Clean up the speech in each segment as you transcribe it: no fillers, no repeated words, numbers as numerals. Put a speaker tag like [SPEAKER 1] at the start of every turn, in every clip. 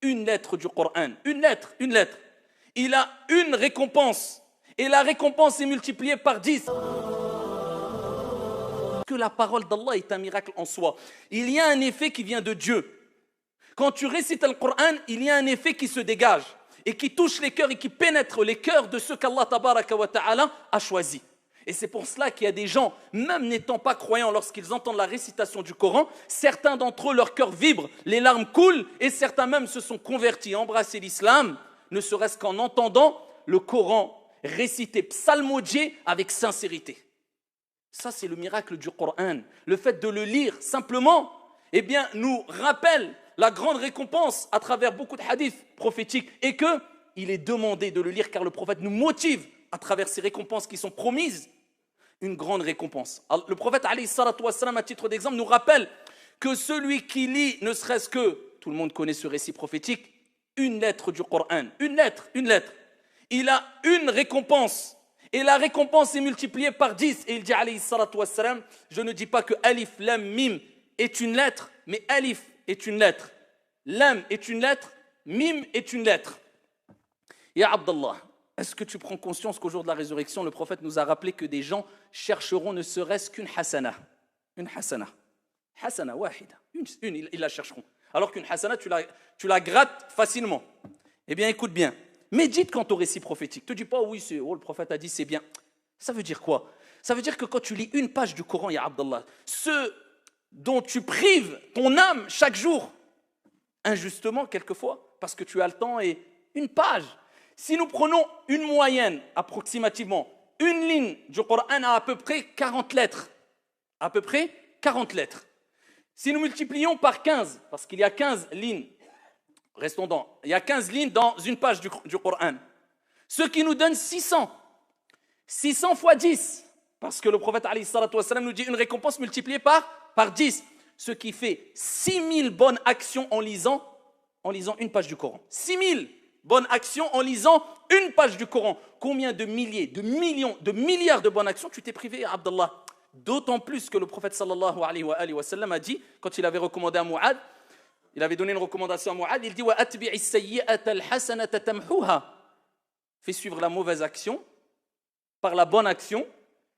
[SPEAKER 1] une lettre du Coran, une lettre, il a une récompense. Et la récompense est multipliée par 10. Que la parole d'Allah est un miracle en soi. Il y a un effet qui vient de Dieu. Quand tu récites le Coran, il y a un effet qui se dégage et qui touche les cœurs et qui pénètre les cœurs de ceux qu'Allah tabaraka wa ta'ala a choisis. Et c'est pour cela qu'il y a des gens, même n'étant pas croyants, lorsqu'ils entendent la récitation du Coran, certains d'entre eux, leur cœur vibre, les larmes coulent, et certains même se sont convertis, embrassé l'islam, ne serait-ce qu'en entendant le Coran récité, psalmodié avec sincérité. Ça, c'est le miracle du Coran. Le fait de le lire simplement, eh bien, nous rappelle la grande récompense à travers beaucoup de hadiths prophétiques et qu'il est demandé de le lire car le prophète nous motive à travers ces récompenses qui sont promises, une grande récompense. Alors, le prophète, alayhi salatu wassalam, à titre d'exemple, nous rappelle que celui qui lit, ne serait-ce que, tout le monde connaît ce récit prophétique, une lettre du Coran, une lettre, il a une récompense. Et la récompense est multipliée par 10. Et il dit, alayhi salatu wassalam, je ne dis pas que alif, lam, mim est une lettre, mais alif est une lettre, lam est une lettre, mim est une lettre. Ya Abdallah, est-ce que tu prends conscience qu'au jour de la résurrection, le prophète nous a rappelé que des gens chercheront ne serait-ce qu'une hasana. Une hasana. Hasana wahida. Ils la chercheront. Alors qu'une hasana, tu la grattes facilement. Eh bien, écoute bien. Médite quant au récit prophétique. Ne te dis pas, oui, le prophète a dit, c'est bien. Ça veut dire quoi? Ça veut dire que quand tu lis une page du Coran, ya Abdallah, ce dont tu prives ton âme chaque jour, injustement quelquefois, parce que tu as le temps et une page. Si nous prenons une moyenne, approximativement, une ligne du Coran a à peu près 40 lettres. À peu près 40 lettres. Si nous multiplions par 15, parce qu'il y a 15 lignes, il y a 15 lignes dans une page du Coran, ce qui nous donne 600. 600 fois 10, parce que le prophète alayhi salatu wassalam nous dit une récompense multipliée par 10, ce qui fait 6000 bonnes actions en lisant une page du Coran. 6000 bonnes actions en lisant une page du Coran. Combien de milliers, de millions, de milliards de bonnes actions tu t'es privé, Abdallah? D'autant plus que le prophète sallallahu alayhi wa sallam a dit, quand il avait recommandé à Mu'ad, il avait donné une recommandation à Mu'ad, il dit wa atbi'is sayyi'ata al-hasanata tamhuha. Fais suivre la mauvaise action par la bonne action,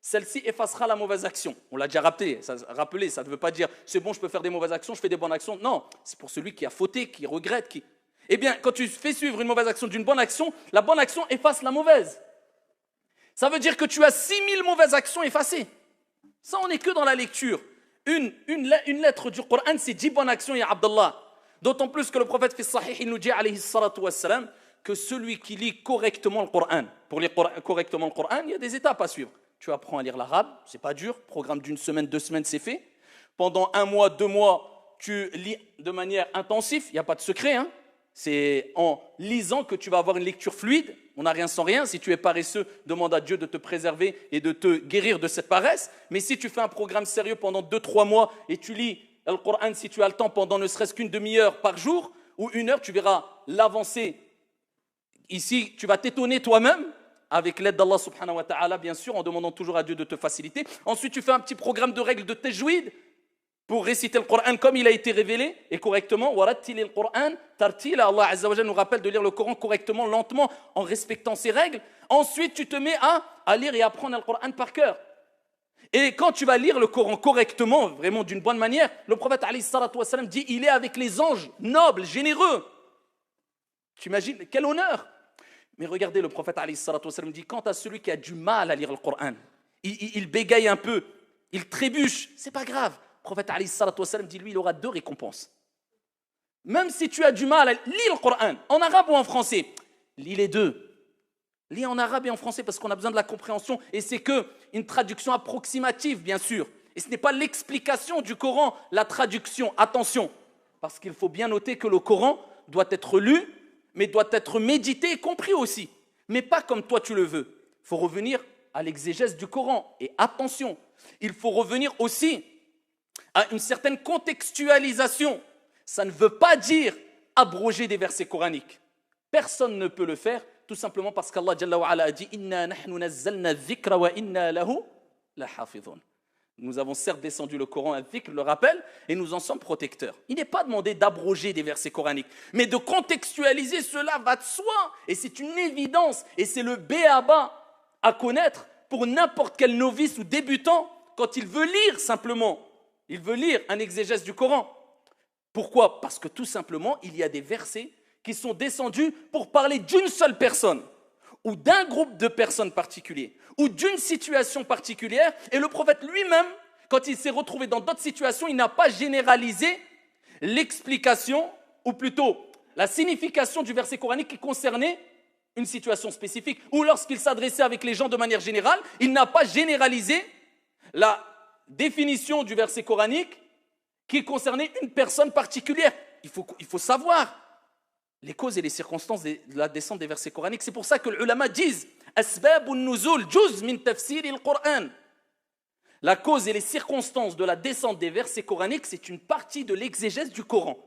[SPEAKER 1] celle-ci effacera la mauvaise action. On l'a déjà rappelé, ça ne veut pas dire c'est bon, je peux faire des mauvaises actions, je fais des bonnes actions. Non, c'est pour celui qui a fauté, qui regrette, qui... Eh bien, quand tu fais suivre une mauvaise action d'une bonne action, la bonne action efface la mauvaise. Ça veut dire que tu as 6000 mauvaises actions effacées. Ça, on n'est que dans la lecture. Une lettre du Coran, c'est 10 bonnes actions, ya Abdallah. D'autant plus que le prophète fi sahih, il nous dit, alayhi salatu wassalam, que celui qui lit correctement le Coran, pour lire correctement le Coran, il y a des étapes à suivre. Tu apprends à lire l'arabe, c'est pas dur, programme d'une semaine, 2 semaines, c'est fait. Pendant 1 mois, 2 mois, tu lis de manière intensive, il n'y a pas de secret, hein. C'est en lisant que tu vas avoir une lecture fluide. On n'a rien sans rien. Si tu es paresseux, demande à Dieu de te préserver et de te guérir de cette paresse. Mais si tu fais un programme sérieux pendant 2-3 mois et tu lis le Coran, si tu as le temps, pendant ne serait-ce qu'une demi-heure par jour ou 1 heure, tu verras l'avancée. Ici, tu vas t'étonner toi-même, avec l'aide d'Allah subhanahu wa ta'ala, bien sûr, en demandant toujours à Dieu de te faciliter. Ensuite, tu fais un petit programme de règles de tajwid pour réciter le Coran comme il a été révélé et correctement. Warattil al-Qur'an tartila. Allah Azza wa Jalla nous rappelle de lire le Coran correctement, lentement, en respectant ses règles. Ensuite, tu te mets à lire et apprendre le Coran par cœur. Et quand tu vas lire le Coran correctement, vraiment d'une bonne manière, le prophète alayhi salatu wassalam dit il est avec les anges nobles, généreux. Tu imagines quel honneur. Mais regardez, le prophète alayhi salatu wassalam dit quant à celui qui a du mal à lire le Coran, il bégaye un peu, il trébuche, c'est pas grave. Le prophète alayhi salatu wassalam dit lui il aura 2 récompenses. Même si tu as du mal à lire le Coran, en arabe ou en français, lis les 2. Lis en arabe et en français parce qu'on a besoin de la compréhension et c'est qu'une traduction approximative bien sûr. Et ce n'est pas l'explication du Coran, la traduction, attention. Parce qu'il faut bien noter que le Coran doit être lu, mais doit être médité et compris aussi. Mais pas comme toi tu le veux. Il faut revenir à l'exégèse du Coran. Et attention, il faut revenir aussi à une certaine contextualisation. Ça ne veut pas dire abroger des versets coraniques. Personne ne peut le faire, tout simplement parce qu'Allah Jalla wa Ala a dit « Inna nahnu nazzalna dhikra wa inna lahu lahafidhun » Nous avons certes descendu le Coran, al-Dhikr, le rappel, et nous en sommes protecteurs. Il n'est pas demandé d'abroger des versets coraniques, mais de contextualiser cela va de soi. Et c'est une évidence, et c'est le b.a.-ba à connaître pour n'importe quel novice ou débutant quand il veut lire simplement. Il veut lire un exégèse du Coran. Pourquoi? Parce que tout simplement, il y a des versets qui sont descendus pour parler d'une seule personne, ou d'un groupe de personnes particuliers, ou d'une situation particulière, et le prophète lui-même, quand il s'est retrouvé dans d'autres situations, il n'a pas généralisé l'explication, ou plutôt la signification du verset coranique qui concernait une situation spécifique, ou lorsqu'il s'adressait avec les gens de manière générale, il n'a pas généralisé la définition du verset coranique qui concernait une personne particulière. Il faut savoir les causes et les circonstances de la descente des versets coraniques. C'est pour ça que les ulama disent Asbabun nuzul juz min tafsir al-Qur'an. La cause et les circonstances de la descente des versets coraniques, c'est une partie de l'exégèse du Coran.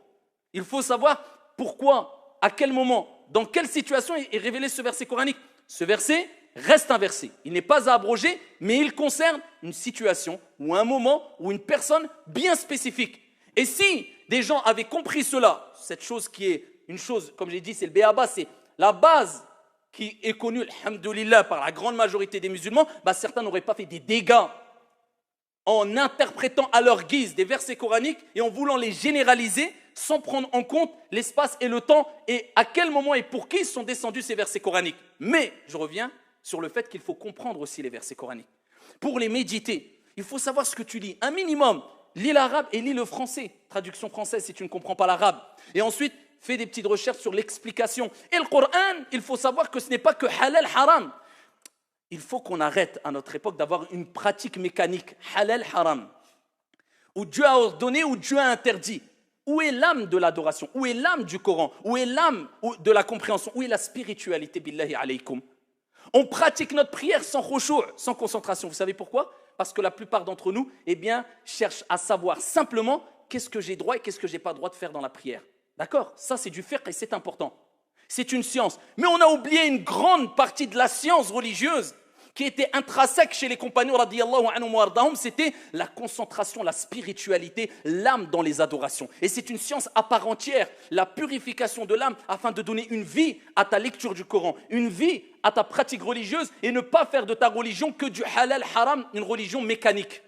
[SPEAKER 1] Il faut savoir pourquoi, à quel moment, dans quelle situation est révélé ce verset coranique. Ce verset reste un verset. Il n'est pas à abroger, mais il concerne une situation ou un moment ou une personne bien spécifique. Et si des gens avaient compris cela, cette chose qui est une chose, comme j'ai dit, c'est le b.a.-ba, c'est la base qui est connue, alhamdoulilah, par la grande majorité des musulmans, certains n'auraient pas fait des dégâts en interprétant à leur guise des versets coraniques et en voulant les généraliser sans prendre en compte l'espace et le temps et à quel moment et pour qui sont descendus ces versets coraniques. Mais je reviens sur le fait qu'il faut comprendre aussi les versets coraniques. Pour les méditer, il faut savoir ce que tu lis. Un minimum, lis l'arabe et lis le français. Traduction française si tu ne comprends pas l'arabe. Et ensuite, fais des petites recherches sur l'explication. Et le Coran, il faut savoir que ce n'est pas que halal, haram. Il faut qu'on arrête à notre époque d'avoir une pratique mécanique, halal, haram, où Dieu a ordonné, où Dieu a interdit. Où est l'âme de l'adoration? Où est l'âme du Coran? Où est l'âme de la compréhension? Où est la spiritualité, billahi alaykum? On pratique notre prière sans khushu', sans concentration. Vous savez pourquoi? Parce que la plupart d'entre nous, cherchent à savoir simplement qu'est-ce que j'ai droit et qu'est-ce que j'ai pas droit de faire dans la prière. D'accord? Ça, c'est du fiqh et c'est important. C'est une science. Mais on a oublié une grande partie de la science religieuse qui était intrinsèque chez les compagnons, radiyallahu anhum wa ardahum, c'était la concentration, la spiritualité, l'âme dans les adorations. Et c'est une science à part entière, la purification de l'âme afin de donner une vie à ta lecture du Coran, une vie à ta pratique religieuse et ne pas faire de ta religion que du halal haram, une religion mécanique.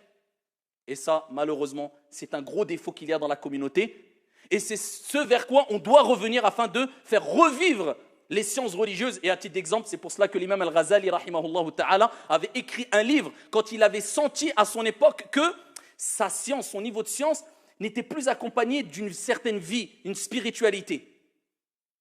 [SPEAKER 1] Et ça, malheureusement, c'est un gros défaut qu'il y a dans la communauté. Et c'est ce vers quoi on doit revenir afin de faire revivre les sciences religieuses. Et à titre d'exemple, c'est pour cela que l'imam Al-Ghazali rahimahullah ta'ala avait écrit un livre quand il avait senti à son époque que sa science, son niveau de science n'était plus accompagné d'une certaine vie, une spiritualité.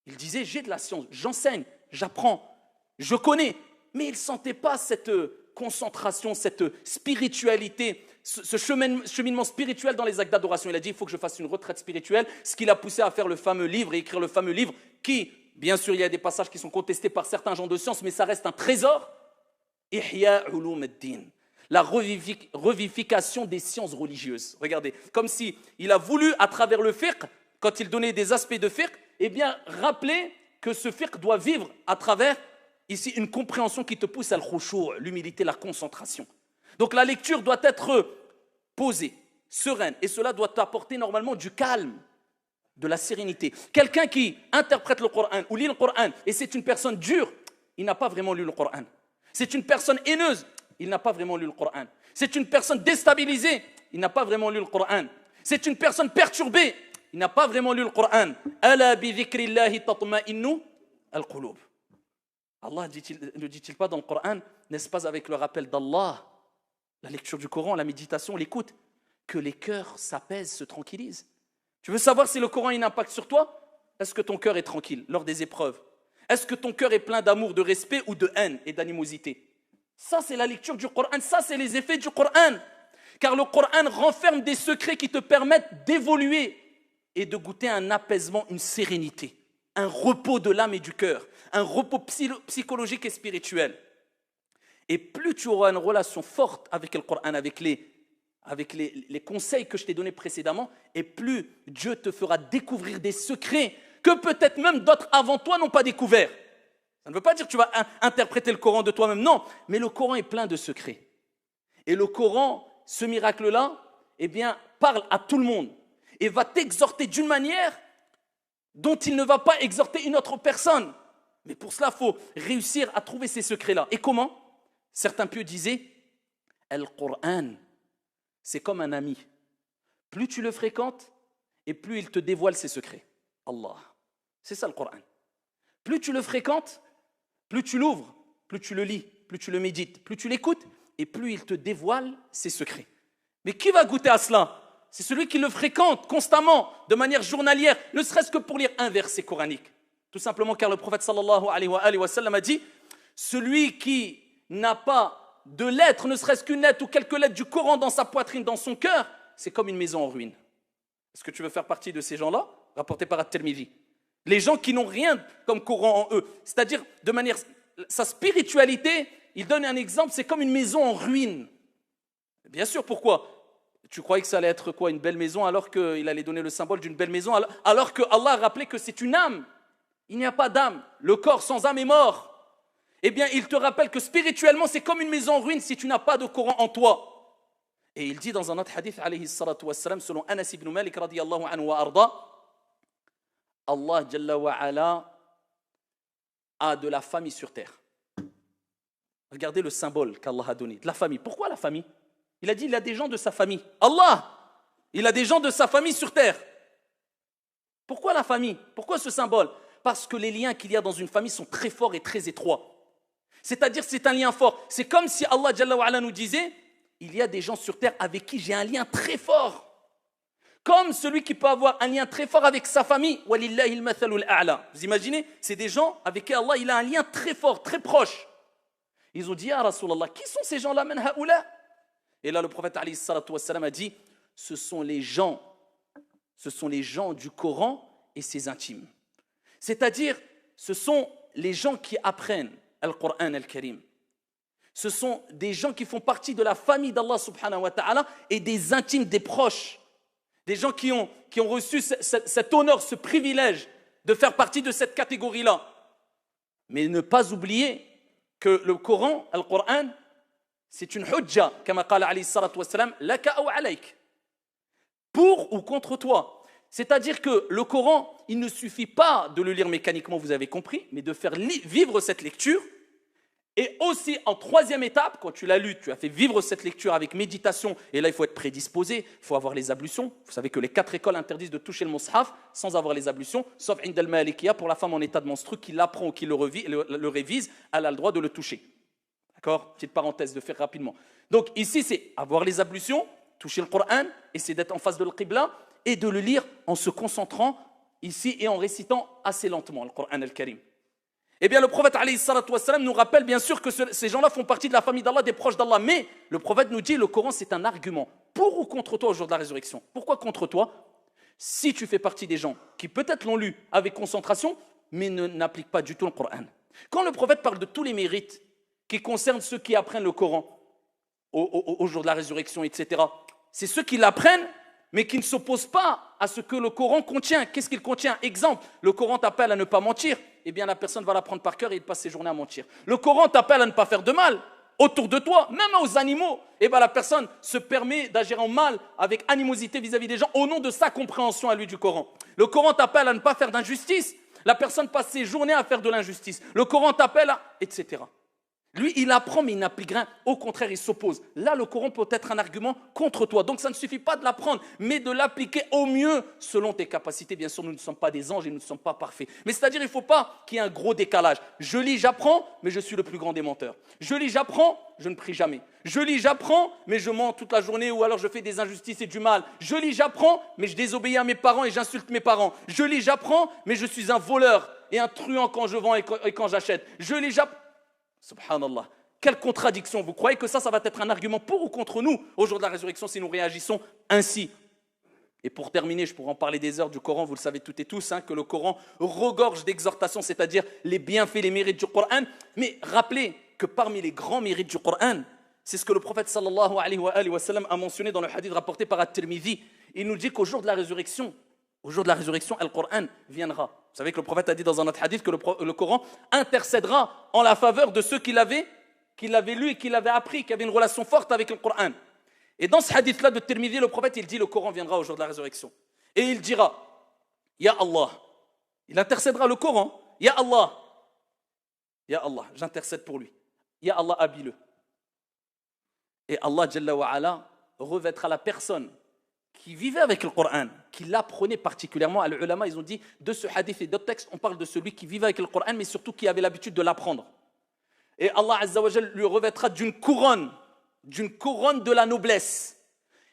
[SPEAKER 1] Il disait, j'ai de la science, j'enseigne, j'apprends, je connais, mais il ne sentait pas cette concentration, cette spiritualité, ce cheminement spirituel dans les actes d'adoration. Il a dit, il faut que je fasse une retraite spirituelle, ce qui l'a poussé à faire le fameux livre et écrire le fameux livre qui, bien sûr, il y a des passages qui sont contestés par certains gens de science, mais ça reste un trésor. Ihya ulum ad-din, la revivification des sciences religieuses. Regardez, comme si il a voulu, à travers le fiqh, quand il donnait des aspects de fiqh, rappeler que ce fiqh doit vivre à travers, ici, une compréhension qui te pousse à l'khushu', l'humilité, la concentration. Donc la lecture doit être posée, sereine, et cela doit t'apporter normalement du calme, de la sérénité. Quelqu'un qui interprète le Coran ou lit le Coran et c'est une personne dure, il n'a pas vraiment lu le Coran. C'est une personne haineuse, il n'a pas vraiment lu le Coran. C'est une personne déstabilisée, il n'a pas vraiment lu le Coran. C'est une personne perturbée, il n'a pas vraiment lu le Coran. Ala bi dhikrillahi tatma'innu al-qulub. Allah ne dit-il pas dans le Coran, n'est-ce pas avec le rappel d'Allah, la lecture du Coran, la méditation, l'écoute, que les cœurs s'apaisent, se tranquillisent. Tu veux savoir si le Coran a un impact sur toi? Est-ce que ton cœur est tranquille lors des épreuves? Est-ce que ton cœur est plein d'amour, de respect ou de haine et d'animosité? Ça, c'est la lecture du Coran, ça, c'est les effets du Coran. Car le Coran renferme des secrets qui te permettent d'évoluer et de goûter un apaisement, une sérénité, un repos de l'âme et du cœur, un repos psychologique et spirituel. Et plus tu auras une relation forte avec le Coran, avec les conseils que je t'ai donnés précédemment, et plus Dieu te fera découvrir des secrets que peut-être même d'autres avant toi n'ont pas découverts. Ça ne veut pas dire que tu vas interpréter le Coran de toi-même, non, mais le Coran est plein de secrets. Et le Coran ce miracle-là, eh bien, parle à tout le monde et va t'exhorter d'une manière dont il ne va pas exhorter une autre personne. Mais pour cela, il faut réussir à trouver ces secrets-là. Et comment? Certains pieux disaient, Al-Qur'an, c'est comme un ami. Plus tu le fréquentes, et plus il te dévoile ses secrets. Allah. C'est ça le Qur'an. Plus tu le fréquentes, plus tu l'ouvres, plus tu le lis, plus tu le médites, plus tu l'écoutes, et plus il te dévoile ses secrets. Mais qui va goûter à cela? C'est celui qui le fréquente constamment, de manière journalière, ne serait-ce que pour lire un verset coranique. Tout simplement car le prophète sallallahu alayhi wa sallam a dit, celui qui n'a pas de lettres, ne serait-ce qu'une lettre ou quelques lettres du Coran dans sa poitrine, dans son cœur, c'est comme une maison en ruine. Est-ce que tu veux faire partie de ces gens-là? Rapporté par At-Tirmidhi. Les gens qui n'ont rien comme Coran en eux, c'est-à-dire de manière, sa spiritualité, il donne un exemple, c'est comme une maison en ruine. Bien sûr, pourquoi? Tu croyais que ça allait être quoi, une belle maison, alors qu'il allait donner le symbole d'une belle maison, alors que Allah a rappelé que c'est une âme. Il n'y a pas d'âme. Le corps sans âme est mort. Eh bien, il te rappelle que spirituellement, c'est comme une maison en ruine si tu n'as pas de Coran en toi. Et il dit dans un autre hadith, alayhi salatu wassalam, selon Anas ibn Malik, radiyallahu anhu wa arda, Allah Jalla wa ala a de la famille sur terre. Regardez le symbole qu'Allah a donné, de la famille. Pourquoi la famille? Il a dit, il a des gens de sa famille. Allah, il a des gens de sa famille sur terre. Pourquoi la famille? Pourquoi ce symbole? Parce que les liens qu'il y a dans une famille sont très forts et très étroits. C'est-à-dire, c'est un lien fort. C'est comme si Allah Jalla wa ala nous disait, il y a des gens sur terre avec qui j'ai un lien très fort. Comme celui qui peut avoir un lien très fort avec sa famille. Walillahi al-mathalul a'la. Vous imaginez? C'est des gens avec qui Allah il a un lien très fort, très proche. Ils ont dit, ya Rasulallah, qui sont ces gens-là, man haoula? Et là, le prophète alayhi salatu wassalam a dit, ce sont les gens du Coran et ses intimes. C'est-à-dire, ce sont les gens qui apprennent Al-Qur'an Al-Karim. Ce sont des gens qui font partie de la famille d'Allah subhanahu wa ta'ala et des intimes, des proches. Des gens qui ont reçu cet honneur, ce privilège de faire partie de cette catégorie-là. Mais ne pas oublier que le Coran, Al-Qur'an, c'est une hujja, comme qala alayhi salatu wassalam, laka ou alayk. Pour ou contre toi. C'est-à-dire que le Coran, il ne suffit pas de le lire mécaniquement, vous avez compris, mais de faire vivre cette lecture. Et aussi, en troisième étape, quand tu l'as lu, tu as fait vivre cette lecture avec méditation, et là, il faut être prédisposé, il faut avoir les ablutions. Vous savez que les 4 écoles interdisent de toucher le mushaf sans avoir les ablutions, sauf Ind al-Malikiya, pour la femme en état de menstru, qui l'apprend ou qui le révise, elle a le droit de le toucher. D'accord? Petite parenthèse, de faire rapidement. Donc ici, c'est avoir les ablutions, toucher le Coran, essayer d'être en face de l'Qibla, et de le lire en se concentrant ici et en récitant assez lentement le Coran al-Karim. Eh bien, le prophète alayhi salatu wassalam nous rappelle bien sûr que ces gens-là font partie de la famille d'Allah, des proches d'Allah. Mais le prophète nous dit, le Coran c'est un argument pour ou contre toi au jour de la résurrection. Pourquoi contre toi? Si tu fais partie des gens qui peut-être l'ont lu avec concentration, mais n'appliquent pas du tout le Coran. Quand le prophète parle de tous les mérites qui concernent ceux qui apprennent le Coran au jour de la résurrection, etc., c'est ceux qui l'apprennent, mais qui ne s'opposent pas à ce que le Coran contient. Qu'est-ce qu'il contient? Exemple, le Coran t'appelle à ne pas mentir. Eh bien, la personne va l'apprendre par cœur et il passe ses journées à mentir. Le Coran t'appelle à ne pas faire de mal autour de toi, même aux animaux. Eh bien, la personne se permet d'agir en mal avec animosité vis-à-vis des gens au nom de sa compréhension à lui du Coran. Le Coran t'appelle à ne pas faire d'injustice. La personne passe ses journées à faire de l'injustice. Le Coran t'appelle à... etc. Lui, il apprend, mais il n'applique rien. Au contraire, il s'oppose. Là, le Coran peut être un argument contre toi. Donc, ça ne suffit pas de l'apprendre, mais de l'appliquer au mieux selon tes capacités. Bien sûr, nous ne sommes pas des anges et nous ne sommes pas parfaits. Mais c'est-à-dire, il ne faut pas qu'il y ait un gros décalage. Je lis, j'apprends, mais je suis le plus grand des menteurs. Je lis, j'apprends, je ne prie jamais. Je lis, j'apprends, mais je mens toute la journée ou alors je fais des injustices et du mal. Je lis, j'apprends, mais je désobéis à mes parents et j'insulte mes parents. Je lis, j'apprends, mais je suis un voleur et un truand quand je vends et quand j'achète. Je lis, j'apprends. Subhanallah, quelle contradiction. Vous croyez que ça va être un argument pour ou contre nous au jour de la résurrection si nous réagissons ainsi? Et pour terminer, je pourrais en parler des heures du Coran, vous le savez toutes et tous, que le Coran regorge d'exhortations, c'est-à-dire les bienfaits, les mérites du Coran. Mais rappelez que parmi les grands mérites du Coran, c'est ce que le prophète sallallahu alayhi wa sallam a mentionné dans le hadith rapporté par At-Tirmidhi. Il nous dit qu'au jour de la résurrection, Al-Qur'an viendra. Vous savez que le prophète a dit dans un autre hadith que le Coran intercédera en la faveur de ceux qui l'avaient lu et qui l'avaient appris, qui avaient une relation forte avec le Coran. Et dans ce hadith-là de Tirmidhi, le prophète, il dit, le Coran viendra au jour de la résurrection. Et il dira, Ya Allah, il intercédera le Coran, Ya Allah, j'intercède pour lui. Ya Allah, habille-le. Et Allah, Jalla wa ala, revêtera la personne qui vivait avec le Coran, qui l'apprenait particulièrement. À l'ulama, ils ont dit, de ce hadith et d'autres textes, on parle de celui qui vivait avec le Coran, mais surtout qui avait l'habitude de l'apprendre. Et Allah Azza wa Jalla lui revêtera d'une couronne de la noblesse.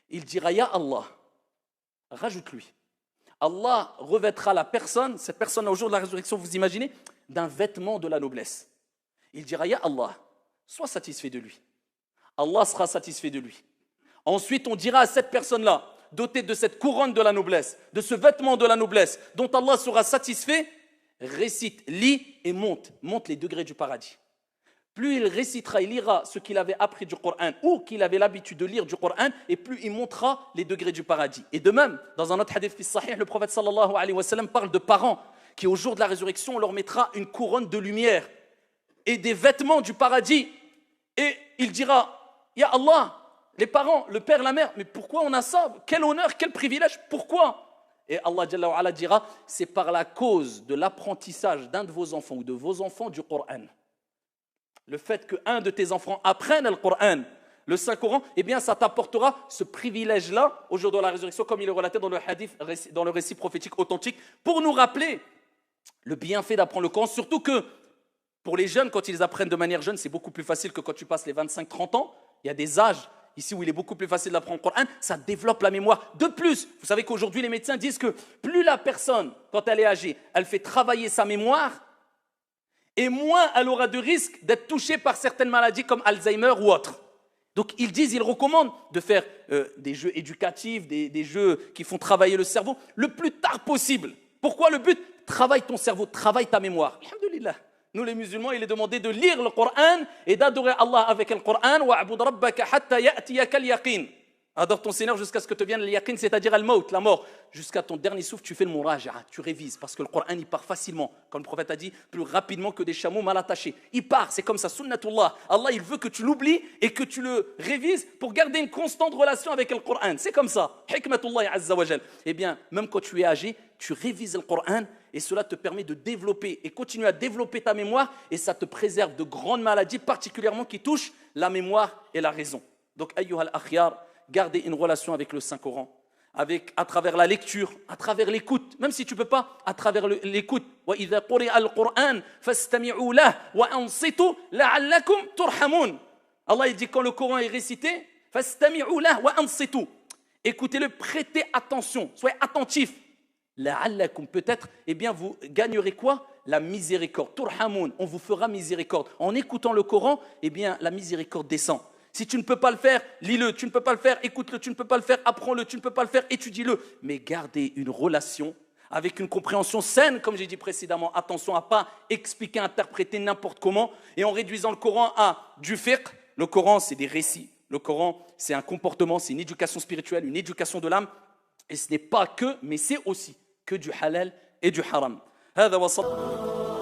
[SPEAKER 1] Il dira, Ya Allah, rajoute-lui. Allah revêtera la personne, cette personne au jour de la résurrection, vous imaginez, d'un vêtement de la noblesse. Il dira, Ya Allah, sois satisfait de lui. Allah sera satisfait de lui. Ensuite, on dira à cette personne-là, dotée de cette couronne de la noblesse, de ce vêtement de la noblesse, dont Allah sera satisfait, récite, lis et monte les degrés du paradis. Plus il récitera, il lira ce qu'il avait appris du Coran ou qu'il avait l'habitude de lire du Coran, et plus il montera les degrés du paradis. Et de même, dans un autre hadith fi sahih, le prophète sallallahu alayhi wa sallam parle de parents qui au jour de la résurrection, on leur mettra une couronne de lumière et des vêtements du paradis. Et il dira, Ya Allah, les parents, le père, la mère, mais pourquoi on a ça? Quel honneur, quel privilège, pourquoi? Et Allah Jalla wa ala dira, c'est par la cause de l'apprentissage d'un de vos enfants ou de vos enfants du Coran. Le fait qu'un de tes enfants apprenne le Coran, le Saint-Coran, eh bien ça t'apportera ce privilège-là au jour de la résurrection, comme il est relaté dans le hadith, dans le récit prophétique authentique, pour nous rappeler le bienfait d'apprendre le Coran, surtout que pour les jeunes, quand ils apprennent de manière jeune, c'est beaucoup plus facile que quand tu passes les 25-30 ans. Il y a des âges ici où il est beaucoup plus facile d'apprendre le Coran, ça développe la mémoire. De plus, vous savez qu'aujourd'hui les médecins disent que plus la personne, quand elle est âgée, elle fait travailler sa mémoire, et moins elle aura de risque d'être touchée par certaines maladies comme Alzheimer ou autres. Donc ils recommandent de faire des jeux éducatifs, des jeux qui font travailler le cerveau le plus tard possible. Pourquoi le but? Travaille ton cerveau, travaille ta mémoire. Alhamdulillah. Nous les musulmans, il est demandé de lire le Coran et d'adorer Allah avec le Coran. Wa'bud rabbaka hatta ya'tiyaka al-yaqin. Adore ton Seigneur jusqu'à ce que te vienne le yaqin, c'est-à-dire al-maut, la mort. Jusqu'à ton dernier souffle, tu fais le muraja'a, tu révises, parce que le Coran, il part facilement. Comme le prophète a dit, plus rapidement que des chameaux mal attachés. Il part, c'est comme ça, sunnatullah. Allah, il veut que tu l'oublies et que tu le révises pour garder une constante relation avec le Coran. C'est comme ça. Hikmatullah azza wa jal. Eh bien, même quand tu es âgé, tu révises le Coran et cela te permet de développer et continuer à développer ta mémoire et ça te préserve de grandes maladies, particulièrement qui touchent la mémoire et la raison. Donc, ayyuhal akhyar, gardez une relation avec le Saint-Coran, à travers la lecture, à travers l'écoute, même si tu ne peux pas, à travers l'écoute. وَإِذَا قُرِئَ الْقُرْآنَ فَاسْتَمِعُوا لَهُ وَأَنصِتُوا لَعَلَّكُمْ تُرْحَمُونَ. Allah il dit quand le Coran est récité, فَاسْتَمِعُوا لَهُ وَأَنصِتُوا. Écoutez-le, prêtez attention, soyez attentifs. لَعَلَّكُمْ, peut-être, eh bien vous gagnerez quoi? La miséricorde. Turhamoun, on vous fera miséricorde. En écoutant le Coran, eh bien la miséricorde descend. Si tu ne peux pas le faire, lis-le. Tu ne peux pas le faire, écoute-le. Tu ne peux pas le faire, apprends-le. Tu ne peux pas le faire, étudie-le. Mais gardez une relation avec une compréhension saine, comme j'ai dit précédemment. Attention à ne pas expliquer, interpréter n'importe comment. Et en réduisant le Coran à du fiqh. Le Coran, c'est des récits. Le Coran, c'est un comportement, c'est une éducation spirituelle, une éducation de l'âme. Et ce n'est pas que, mais c'est aussi que du halal et du haram. هذا وصل